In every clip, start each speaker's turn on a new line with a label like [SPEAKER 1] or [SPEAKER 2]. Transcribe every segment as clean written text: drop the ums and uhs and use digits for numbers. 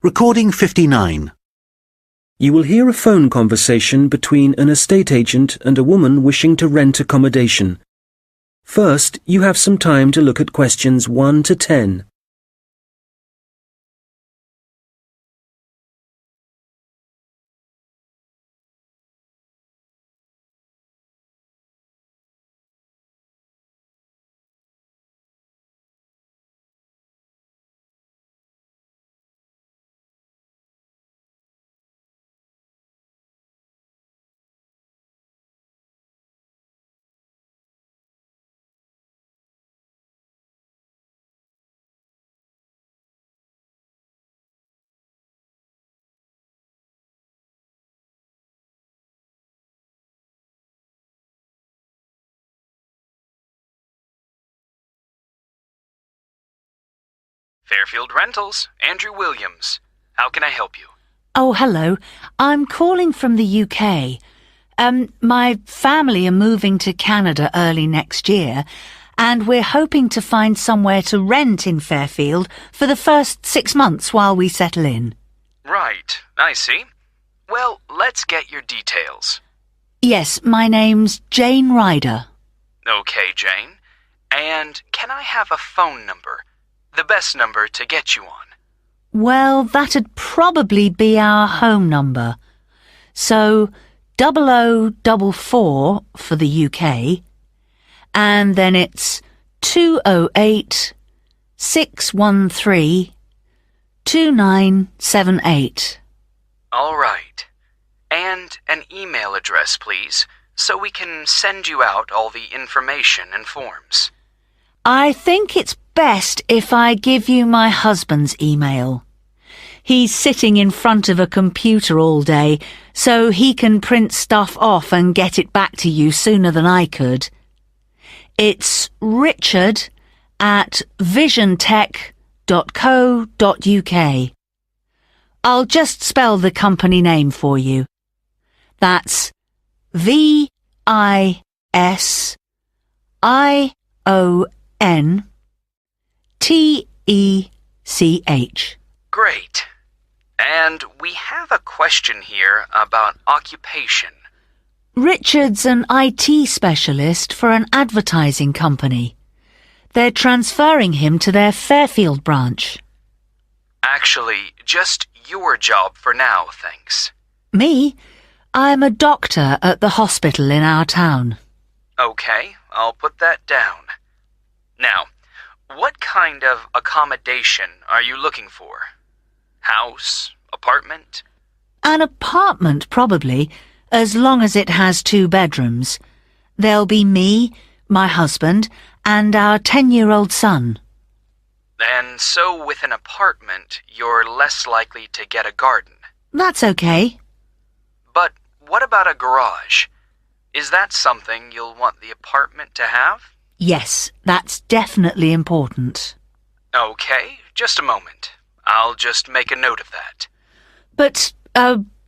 [SPEAKER 1] Recording 59.
[SPEAKER 2] You will hear a phone conversation between an estate agent and a woman wishing to rent accommodation. First, you have some time to look at questions 1 to 10.
[SPEAKER 3] Fairfield Rentals, Andrew Williams. How can I help you?
[SPEAKER 4] Oh, hello. I'm calling from the UK. My family are moving to Canada early next year, and we're hoping to find somewhere to rent in Fairfield for the first 6 months while we settle in.
[SPEAKER 3] Right, I see. Well, let's get your details.
[SPEAKER 4] Yes, my name's Jane Ryder.
[SPEAKER 3] Okay, Jane. And can I have a phone number? The best number to get you on.
[SPEAKER 4] Well, that'd probably be our home number. So, 0044 for the UK, and then it's 208 613 2978.
[SPEAKER 3] All right. And an email address, please, so we can send you out all the information and forms.
[SPEAKER 4] I think it's best if I give you my husband's email. He's sitting in front of a computer all day, so he can print stuff off and get it back to you sooner than I could. It's richard@visiontech.co.uk. I'll just spell the company name for you. That's VISIONTECH.
[SPEAKER 3] Great. And we have a question here about occupation.
[SPEAKER 4] Richard's an IT specialist for an advertising company. They're transferring him to their Fairfield branch.
[SPEAKER 3] Actually, just your job for now, thanks.
[SPEAKER 4] Me? I'm a doctor at the hospital in our town.
[SPEAKER 3] Okay, I'll put that down. Now, what kind of accommodation are you looking for? House? Apartment?
[SPEAKER 4] An apartment, probably, as long as it has 2 bedrooms. There'll be me, my husband, and our 10-year-old son.
[SPEAKER 3] And so with an apartment, you're less likely to get a garden.
[SPEAKER 4] That's okay.
[SPEAKER 3] But what about a garage? Is that something you'll want the apartment to have?
[SPEAKER 4] Yes, that's definitely important.
[SPEAKER 3] Okay, just a moment. I'll just make a note of that.
[SPEAKER 4] But,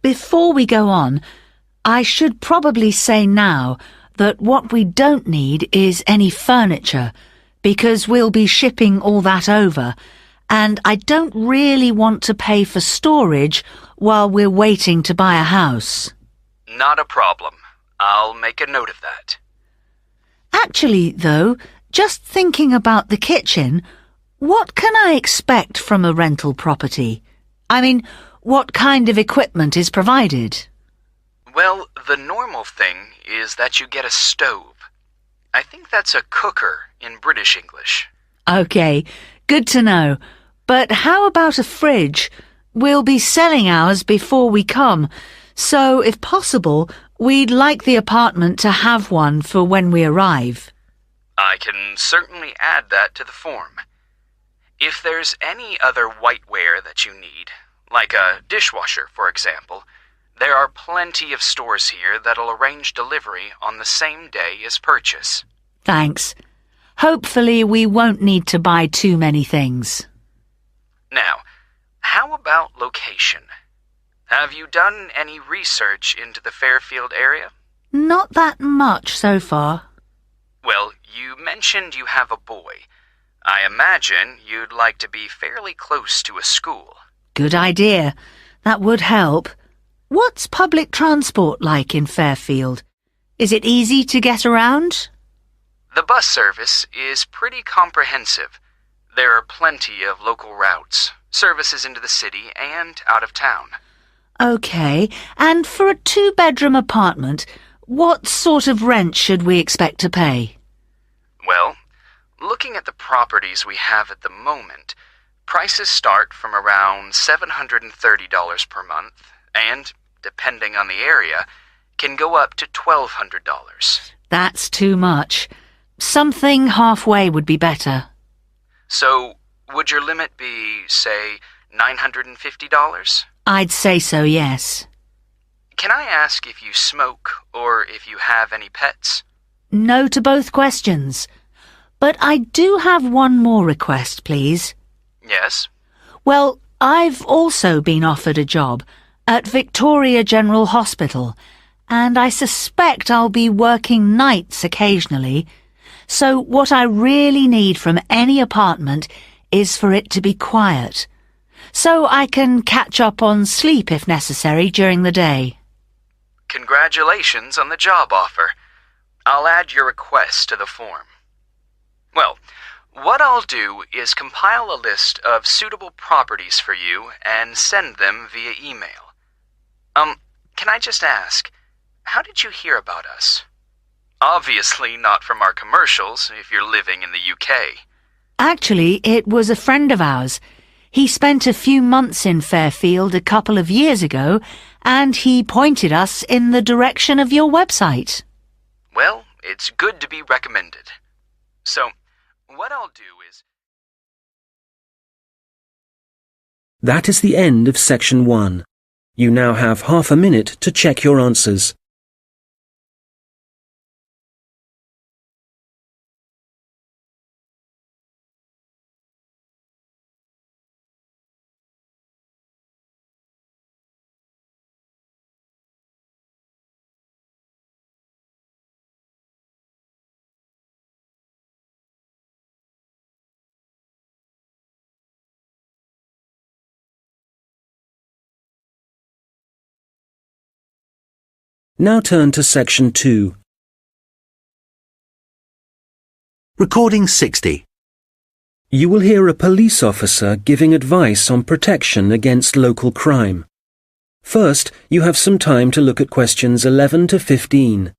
[SPEAKER 4] before we go on, I should probably say now that what we don't need is any furniture, because we'll be shipping all that over, and I don't really want to pay for storage while we're waiting to buy a house.
[SPEAKER 3] Not a problem. I'll make a note of that.
[SPEAKER 4] Actually, though, just thinking about the kitchen, what can I expect from a rental property? I mean, what kind of equipment is provided?
[SPEAKER 3] Well, the normal thing is that you get a stove. I think that's a cooker in British English.
[SPEAKER 4] Okay, good to know. But how about a fridge? We'll be selling ours before we come, so if possible, we'd like the apartment to have one for when we arrive.
[SPEAKER 3] I can certainly add that to the form. If there's any other whiteware that you need, like a dishwasher, for example, there are plenty of stores here that'll arrange delivery on the same day as purchase.
[SPEAKER 4] Thanks. Hopefully we won't need to buy too many things.
[SPEAKER 3] Now, how about location? Have you done any research into the Fairfield area?
[SPEAKER 4] Not that much so far.
[SPEAKER 3] Well, you mentioned you have a boy. I imagine you'd like to be fairly close to a school.
[SPEAKER 4] Good idea. That would help. What's public transport like in Fairfield? Is it easy to get around?
[SPEAKER 3] The bus service is pretty comprehensive. There are plenty of local routes, services into the city and out of town.
[SPEAKER 4] OK, and for a two-bedroom apartment, what sort of rent should we expect to pay?
[SPEAKER 3] Well, looking at the properties we have at the moment, prices start from around $730 per month and, depending on the area, can go up to $1,200.
[SPEAKER 4] That's too much. Something halfway would be better.
[SPEAKER 3] So, would your limit be, say, $950?
[SPEAKER 4] I'd say so, yes.
[SPEAKER 3] Can I ask if you smoke or if you have any pets?
[SPEAKER 4] No to both questions. But I do have one more request, please.
[SPEAKER 3] Yes?
[SPEAKER 4] Well, I've also been offered a job at Victoria General Hospital, and I suspect I'll be working nights occasionally. So what I really need from any apartment is for it to be quiet, so I can catch up on sleep if necessary during the day.
[SPEAKER 3] Congratulations on the job offer. I'll add your request to the form. Well, what I'll do is compile a list of suitable properties for you and send them via email. Can I just ask, how did you hear about us? Obviously not from our commercials if you're living in the UK.
[SPEAKER 4] Actually, it was a friend of ours. He spent a few months in Fairfield a couple of years ago, and he pointed us in the direction of your website.
[SPEAKER 3] Well, it's good to be recommended. So, what I'll do is...
[SPEAKER 2] That is the end of section 1. You now have half a minute to check your answers. Now turn to section 2.
[SPEAKER 1] Recording 60.
[SPEAKER 2] You will hear a police officer giving advice on protection against local crime. First, you have some time to look at questions 11 to 15.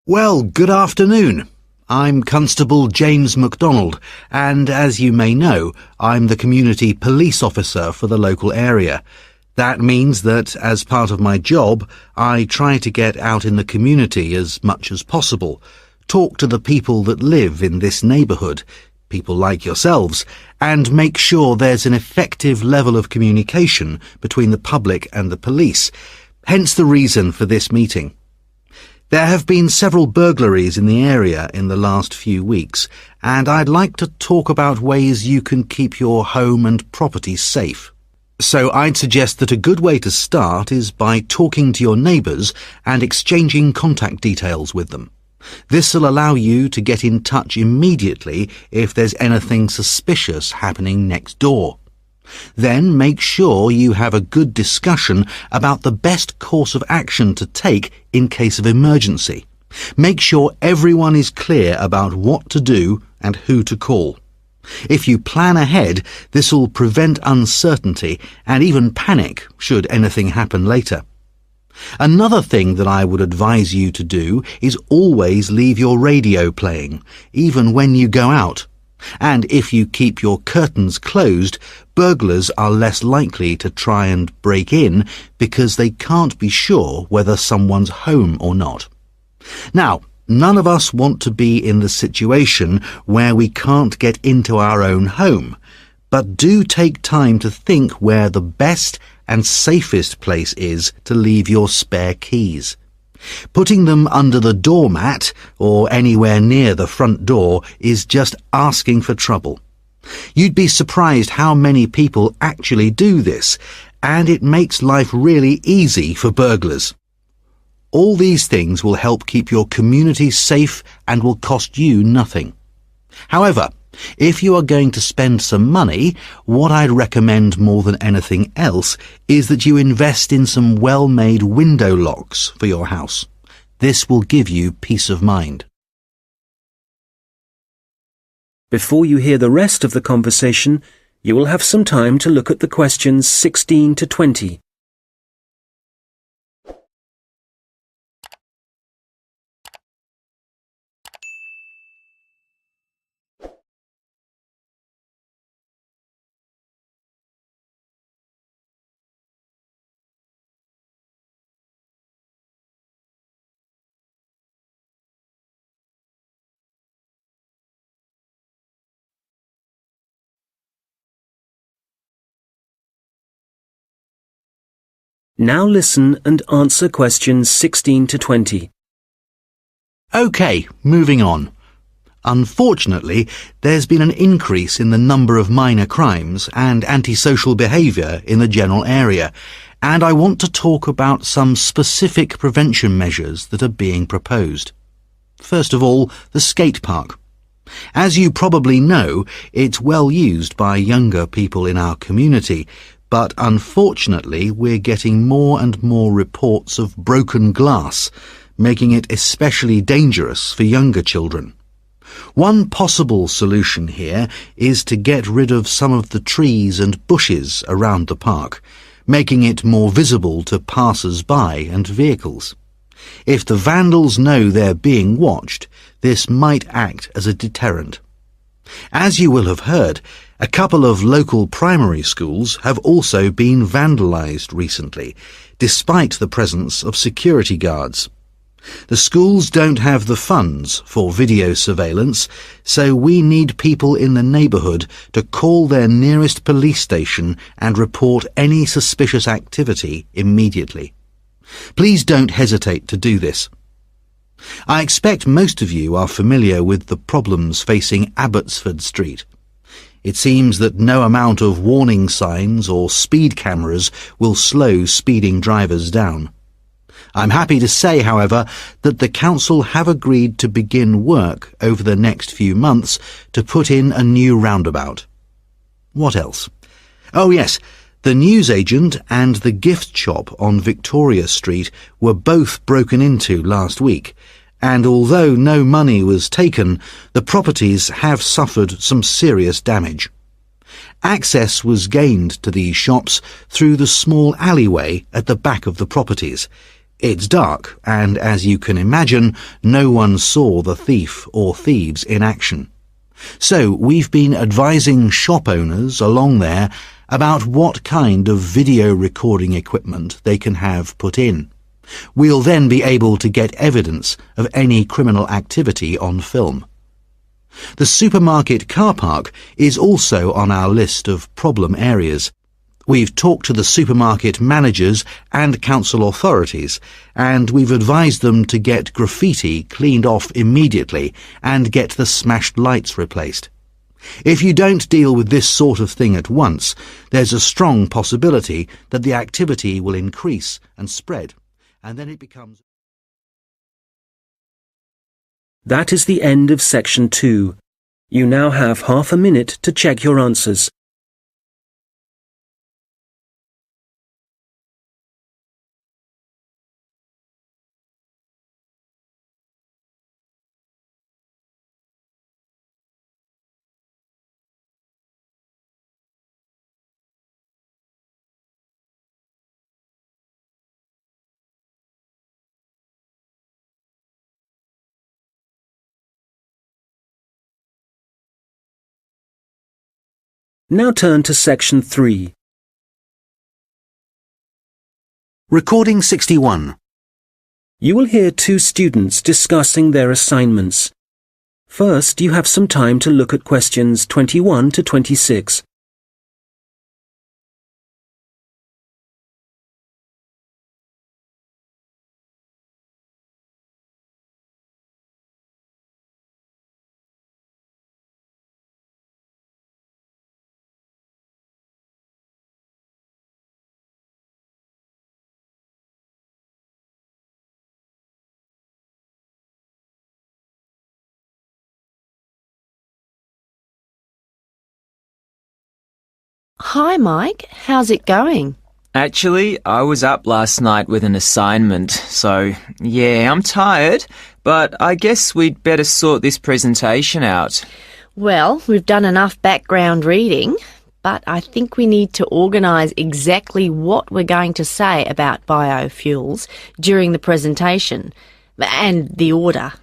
[SPEAKER 1] Well, good afternoon. I'm Constable James MacDonald, and as you may know, I'm the community police officer for the local area. That means that, as part of my job, I try to get out in the community as much as possible, talk to the people that live in this neighbourhood, people like yourselves, and make sure there's an effective level of communication between the public and the police, hence the reason for this meeting. There have been several burglaries in the area in the last few weeks, and I'd like to talk about ways you can keep your home and property safe. So I'd suggest that a good way to start is by talking to your neighbours and exchanging contact details with them. This will allow you to get in touch immediately if there's anything suspicious happening next door. Then make sure you have a good discussion about the best course of action to take in case of emergency. Make sure everyone is clear about what to do and who to call. If you plan ahead, this will prevent uncertainty and even panic should anything happen later. Another thing that I would advise you to do is always leave your radio playing, even when you go out. And if you keep your curtains closed, burglars are less likely to try and break in because they can't be sure whether someone's home or not. Now, none of us want to be in the situation where we can't get into our own home, but do take time to think where the best and safest place is to leave your spare keys. Putting them under the doormat or anywhere near the front door is just asking for trouble. You'd be surprised how many people actually do this, and it makes life really easy for burglars. All these things will help keep your community safe and will cost you nothing. However, if you are going to spend some money, what I'd recommend more than anything else is that you invest in some well-made window locks for your house. This will give you peace of mind.
[SPEAKER 2] Before you hear the rest of the conversation, you will have some time to look at the questions 16 to 20. Now listen and answer questions 16 to 20.
[SPEAKER 1] OK, moving on. Unfortunately, there's been an increase in the number of minor crimes and antisocial behaviour in the general area, and I want to talk about some specific prevention measures that are being proposed. First of all, the skate park. As you probably know, it's well used by younger people in our community, but unfortunately we're getting more and more reports of broken glass, making it especially dangerous for younger children. One possible solution here is to get rid of some of the trees and bushes around the park, making it more visible to passers-by and vehicles. If the vandals know they're being watched, this might act as a deterrent. As you will have heard, a couple of local primary schools have also been vandalised recently, despite the presence of security guards. The schools don't have the funds for video surveillance, so we need people in the neighbourhood to call their nearest police station and report any suspicious activity immediately. Please don't hesitate to do this. I expect most of you are familiar with the problems facing Abbotsford Street. It seems that no amount of warning signs or speed cameras will slow speeding drivers down. I'm happy to say, however, that the council have agreed to begin work over the next few months to put in a new roundabout. What else? Oh yes, the newsagent and the gift shop on Victoria Street were both broken into last week, and although no money was taken, the properties have suffered some serious damage. Access was gained to these shops through the small alleyway at the back of the properties. It's dark, and as you can imagine, no one saw the thief or thieves in action. So we've been advising shop owners along there about what kind of video recording equipment they can have put in. We'll then be able to get evidence of any criminal activity on film. The supermarket car park is also on our list of problem areas. We've talked to the supermarket managers and council authorities, and we've advised them to get graffiti cleaned off immediately and get the smashed lights replaced. If you don't deal with this sort of thing at once, there's a strong possibility that the activity will increase and spread, and then it becomes...
[SPEAKER 2] That is the end of section 2. You now have half a minute to check your answers. Now turn to section 3.
[SPEAKER 1] Recording 61.
[SPEAKER 2] You will hear two students discussing their assignments. First, you have some time to look at questions 21 to 26.
[SPEAKER 5] Hi, Mike. How's it going?
[SPEAKER 6] Actually, I was up last night with an assignment, so yeah, I'm tired, but I guess we'd better sort this presentation out.
[SPEAKER 5] Well, we've done enough background reading, but I think we need to organise exactly what we're going to say about biofuels during the presentation, and the order.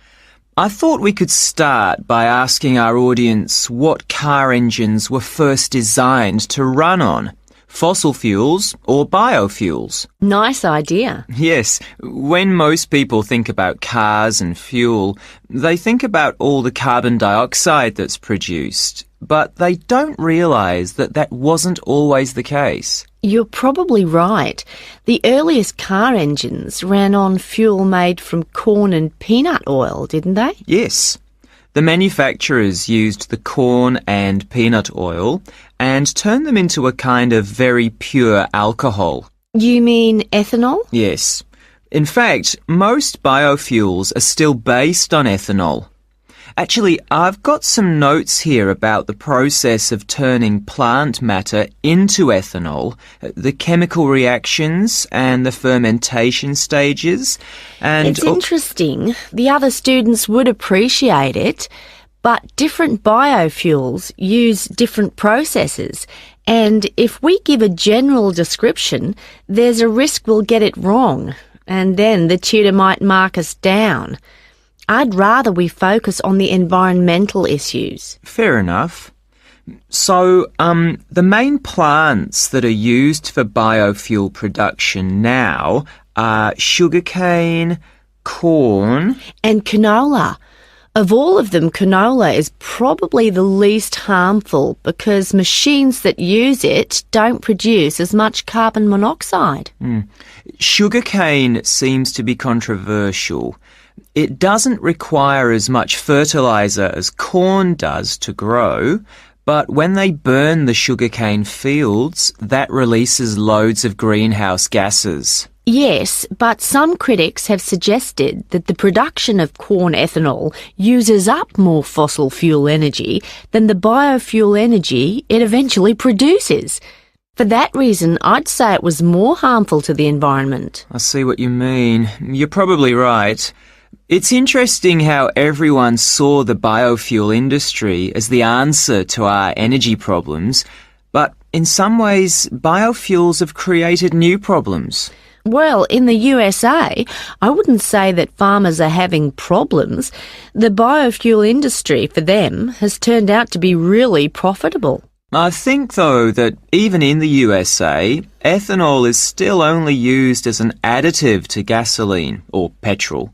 [SPEAKER 6] I thought we could start by asking our audience what car engines were first designed to run on. Fossil fuels or biofuels?
[SPEAKER 5] Nice idea.
[SPEAKER 6] Yes, when most people think about cars and fuel, they think about all the carbon dioxide that's produced, but they don't realise that that wasn't always the case.
[SPEAKER 5] You're probably right. The earliest car engines ran on fuel made from corn and peanut oil, didn't they?
[SPEAKER 6] Yes. The manufacturers used the corn and peanut oil and turned them into a kind of very pure alcohol.
[SPEAKER 5] You mean ethanol?
[SPEAKER 6] Yes. In fact, most biofuels are still based on ethanol. Actually, I've got some notes here about the process of turning plant matter into ethanol, the chemical reactions and the fermentation stages. And
[SPEAKER 5] it's interesting. The other students would appreciate it, but different biofuels use different processes. And if we give a general description, there's a risk we'll get it wrong, and then the tutor might mark us down. I'd rather we focus on the environmental issues.
[SPEAKER 6] Fair enough. So, the main plants that are used for biofuel production now are sugarcane, corn...
[SPEAKER 5] and canola. Of all of them, canola is probably the least harmful because machines that use it don't produce as much carbon monoxide.
[SPEAKER 6] Sugarcane seems to be controversial. It doesn't require as much fertiliser as corn does to grow, but when they burn the sugarcane fields, that releases loads of greenhouse gases.
[SPEAKER 5] Yes, but some critics have suggested that the production of corn ethanol uses up more fossil fuel energy than the biofuel energy it eventually produces. For that reason, I'd say it was more harmful to the environment.
[SPEAKER 6] I see what you mean. You're probably right. It's interesting how everyone saw the biofuel industry as the answer to our energy problems, but in some ways, biofuels have created new problems.
[SPEAKER 5] Well, in the USA, I wouldn't say that farmers are having problems. The biofuel industry, for them, has turned out to be really profitable.
[SPEAKER 6] I think, though, that even in the USA, ethanol is still only used as an additive to gasoline or petrol.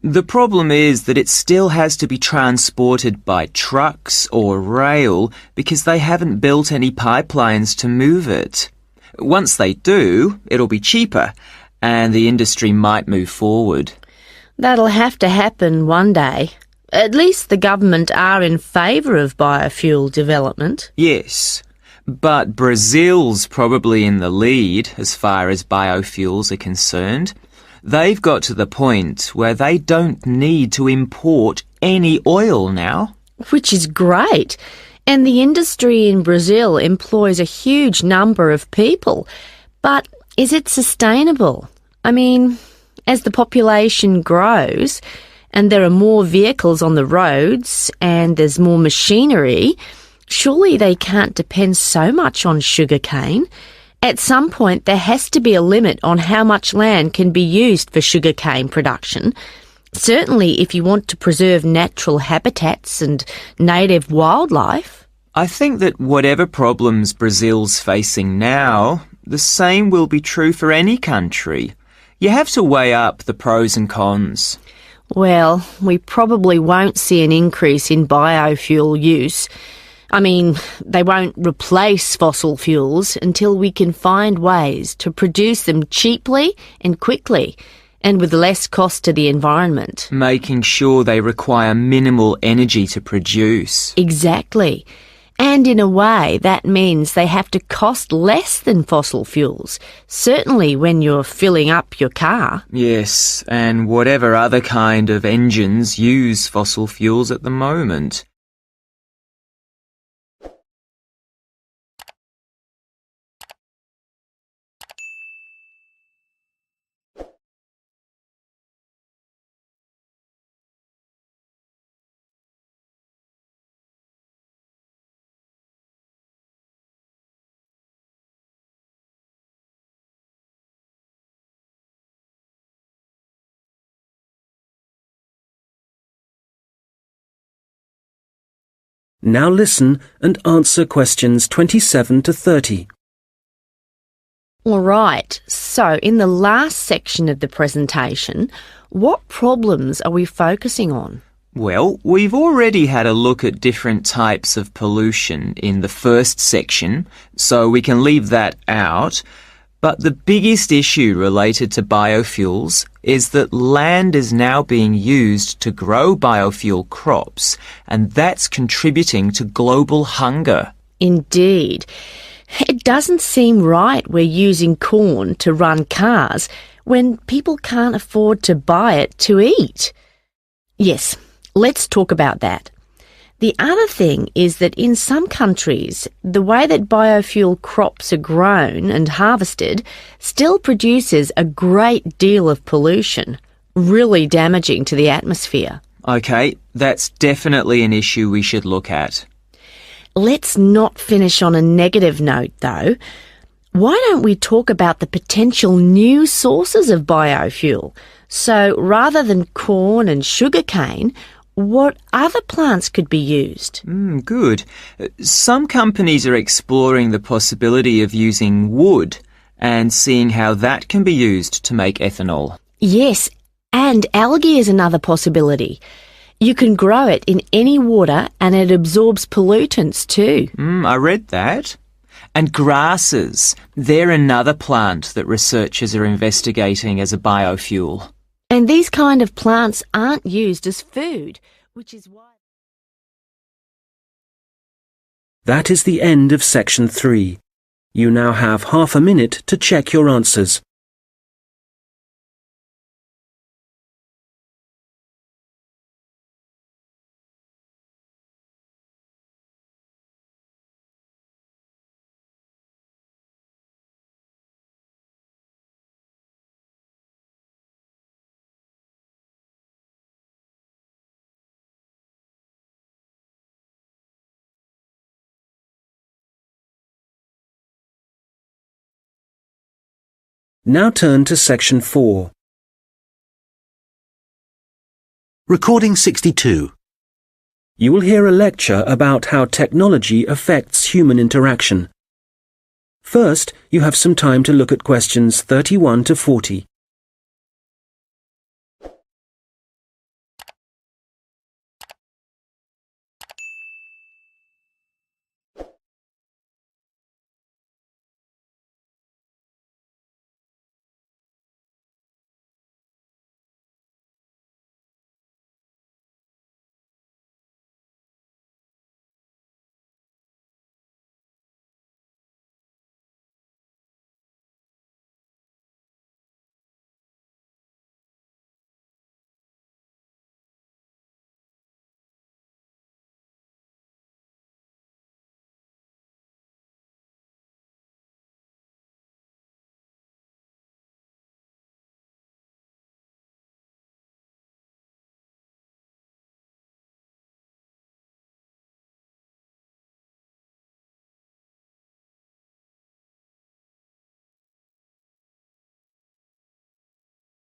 [SPEAKER 6] The problem is that it still has to be transported by trucks or rail because they haven't built any pipelines to move it. Once they do, it'll be cheaper, and the industry might move forward.
[SPEAKER 5] That'll have to happen one day. At least the government are in favour of biofuel development.
[SPEAKER 6] Yes, but Brazil's probably in the lead as far as biofuels are concerned. They've got to the point where they don't need to import any oil now.
[SPEAKER 5] Which is great. And the industry in Brazil employs a huge number of people. But is it sustainable? I mean, as the population grows and there are more vehicles on the roads and there's more machinery, surely they can't depend so much on sugarcane. At some point, there has to be a limit on how much land can be used for sugarcane production. Certainly, if you want to preserve natural habitats and native wildlife.
[SPEAKER 6] I think that whatever problems Brazil's facing now, the same will be true for any country. You have to weigh up the pros and cons.
[SPEAKER 5] Well, we probably won't see an increase in biofuel use. I mean, they won't replace fossil fuels until we can find ways to produce them cheaply and quickly, and with less cost to the environment.
[SPEAKER 6] Making sure they require minimal energy to produce.
[SPEAKER 5] Exactly. And in a way, that means they have to cost less than fossil fuels, certainly when you're filling up your car.
[SPEAKER 6] Yes, and whatever other kind of engines use fossil fuels at the moment.
[SPEAKER 2] Now listen and answer questions 27 to 30.
[SPEAKER 5] All right, so in the last section of the presentation, what problems are we focusing on?
[SPEAKER 6] Well, we've already had a look at different types of pollution in the first section, so we can leave that out. But the biggest issue related to biofuels is that land is now being used to grow biofuel crops, and that's contributing to global hunger.
[SPEAKER 5] Indeed. It doesn't seem right we're using corn to run cars when people can't afford to buy it to eat. Yes, let's talk about that. The other thing is that in some countries, the way that biofuel crops are grown and harvested still produces a great deal of pollution, really damaging to the atmosphere.
[SPEAKER 6] Okay, that's definitely an issue we should look at.
[SPEAKER 5] Let's not finish on a negative note, though. Why don't we talk about the potential new sources of biofuel? So rather than corn and sugarcane, what other plants could be used?
[SPEAKER 6] Good. Some companies are exploring the possibility of using wood and seeing how that can be used to make ethanol.
[SPEAKER 5] Yes, and algae is another possibility. You can grow it in any water and it absorbs pollutants too.
[SPEAKER 6] I read that. And grasses, they're another plant that researchers are investigating as a biofuel.
[SPEAKER 5] And these kind of plants aren't used as food, which is why...
[SPEAKER 2] That is the end of section 3. You now have half a minute to check your answers. Now turn to section 4.
[SPEAKER 1] Recording 62.
[SPEAKER 2] You will hear a lecture about how technology affects human interaction. First, you have some time to look at questions 31 to 40.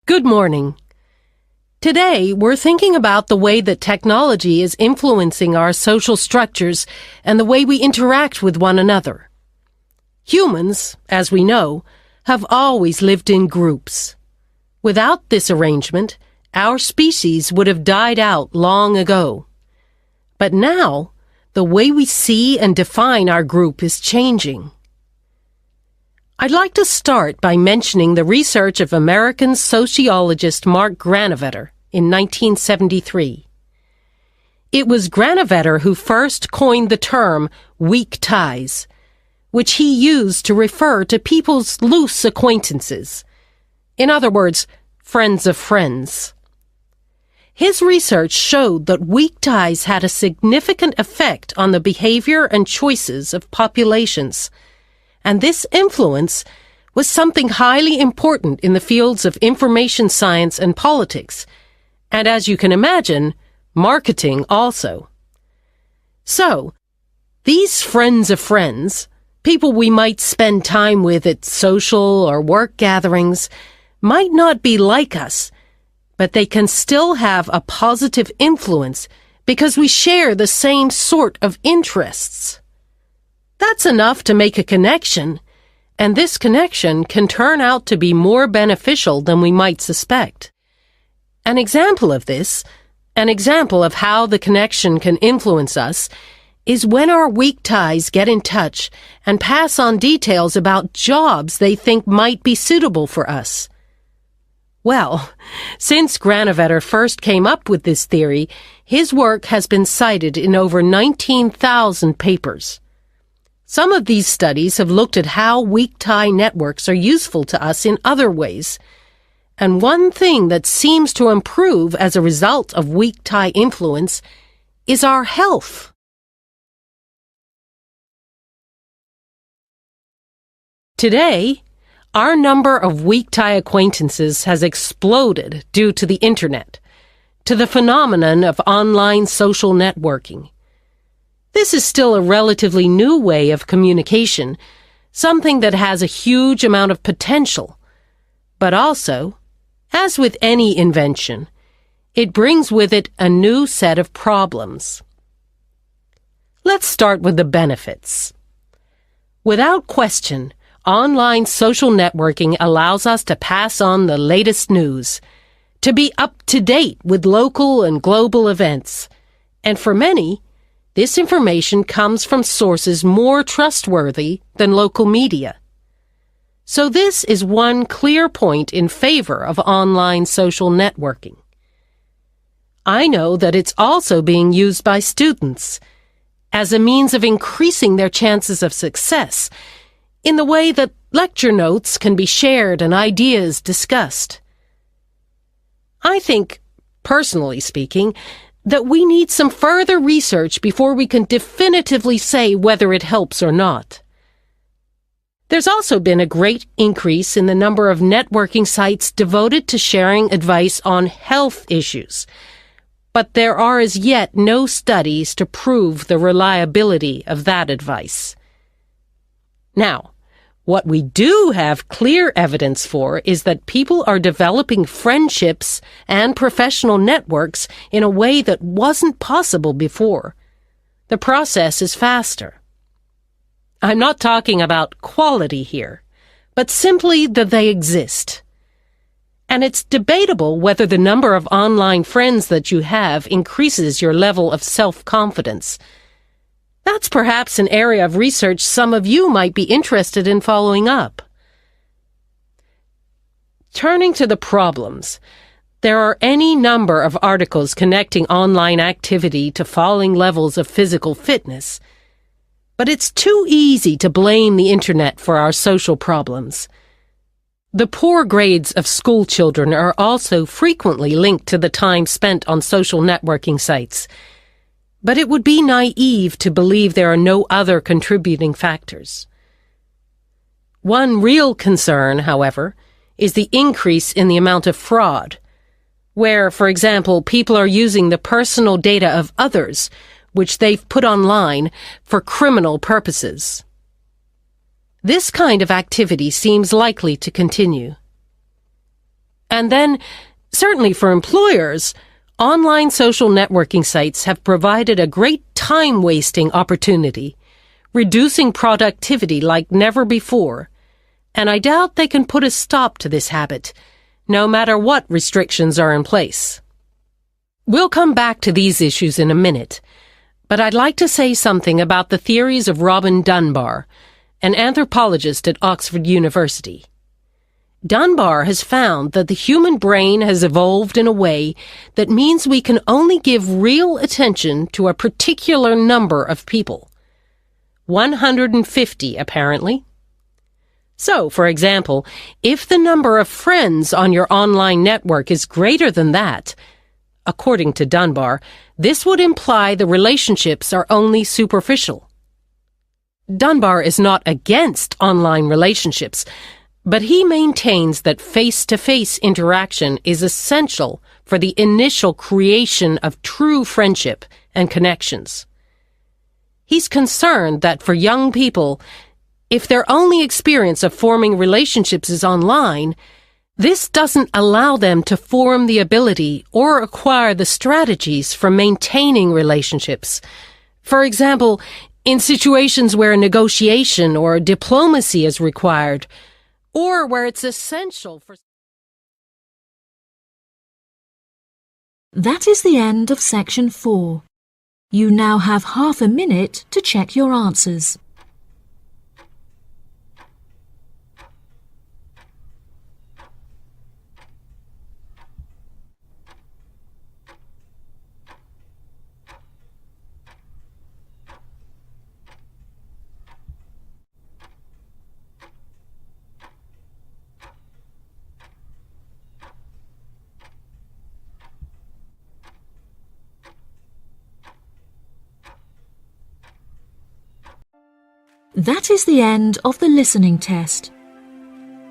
[SPEAKER 7] Good morning. Today, we're thinking about the way that technology is influencing our social structures and the way we interact with one another. Humans, as we know, have always lived in groups. Without this arrangement, our species would have died out long ago. But now, the way we see and define our group is changing. I'd like to start by mentioning the research of American sociologist Mark Granovetter in 1973. It was Granovetter who first coined the term weak ties, which he used to refer to people's loose acquaintances. In other words, friends of friends. His research showed that weak ties had a significant effect on the behavior and choices of populations, and this influence was something highly important in the fields of information science and politics, and as you can imagine, marketing also. So, these friends of friends, people we might spend time with at social or work gatherings, might not be like us, but they can still have a positive influence because we share the same sort of interests. That's enough to make a connection, and this connection can turn out to be more beneficial than we might suspect. An example of this, an example of how the connection can influence us, is when our weak ties get in touch and pass on details about jobs they think might be suitable for us. Well, since Granovetter first came up with this theory, his work has been cited in over 19,000 papers. Some of these studies have looked at how weak tie networks are useful to us in other ways. And one thing that seems to improve as a result of weak tie influence is our health. Today, our number of weak tie acquaintances has exploded due to the Internet, to the phenomenon of online social networking. This is still a relatively new way of communication, something that has a huge amount of potential. But also, as with any invention, it brings with it a new set of problems. Let's start with the benefits. Without question, online social networking allows us to pass on the latest news, to be up to date with local and global events, and for many, this information comes from sources more trustworthy than local media. So this is one clear point in favor of online social networking. I know that it's also being used by students as a means of increasing their chances of success in the way that lecture notes can be shared and ideas discussed. I think, personally speaking, that we need some further research before we can definitively say whether it helps or not. There's also been a great increase in the number of networking sites devoted to sharing advice on health issues, but there are as yet no studies to prove the reliability of that advice. Now, what we do have clear evidence for is that people are developing friendships and professional networks in a way that wasn't possible before. The process is faster. I'm not talking about quality here, but simply that they exist. And it's debatable whether the number of online friends that you have increases your level of self-confidence. That's perhaps an area of research some of you might be interested in following up. Turning to the problems, there are any number of articles connecting online activity to falling levels of physical fitness. But it's too easy to blame the Internet for our social problems. The poor grades of school children are also frequently linked to the time spent on social networking sites. But it would be naive to believe there are no other contributing factors. One real concern, however, is the increase in the amount of fraud, where, for example, people are using the personal data of others, which they've put online, for criminal purposes. This kind of activity seems likely to continue. And then, certainly for employers, online social networking sites have provided a great time-wasting opportunity, reducing productivity like never before, and I doubt they can put a stop to this habit, no matter what restrictions are in place. We'll come back to these issues in a minute, but I'd like to say something about the theories of Robin Dunbar, an anthropologist at Oxford University. Dunbar has found that the human brain has evolved in a way that means we can only give real attention to a particular number of people. 150, apparently. So, for example, if the number of friends on your online network is greater than that, according to Dunbar, this would imply the relationships are only superficial. Dunbar is not against online relationships, but he maintains that face-to-face interaction is essential for the initial creation of true friendship and connections. He's concerned that for young people, if their only experience of forming relationships is online, This doesn't allow them to form the ability or acquire the strategies for maintaining relationships. For example, in situations where negotiation or diplomacy is required, or where it's essential for...
[SPEAKER 8] That is the end of section 4. You now have half a minute to check your answers. That is the end of the listening test.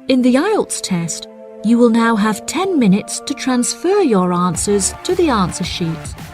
[SPEAKER 8] In the IELTS test, you will now have 10 minutes to transfer your answers to the answer sheet.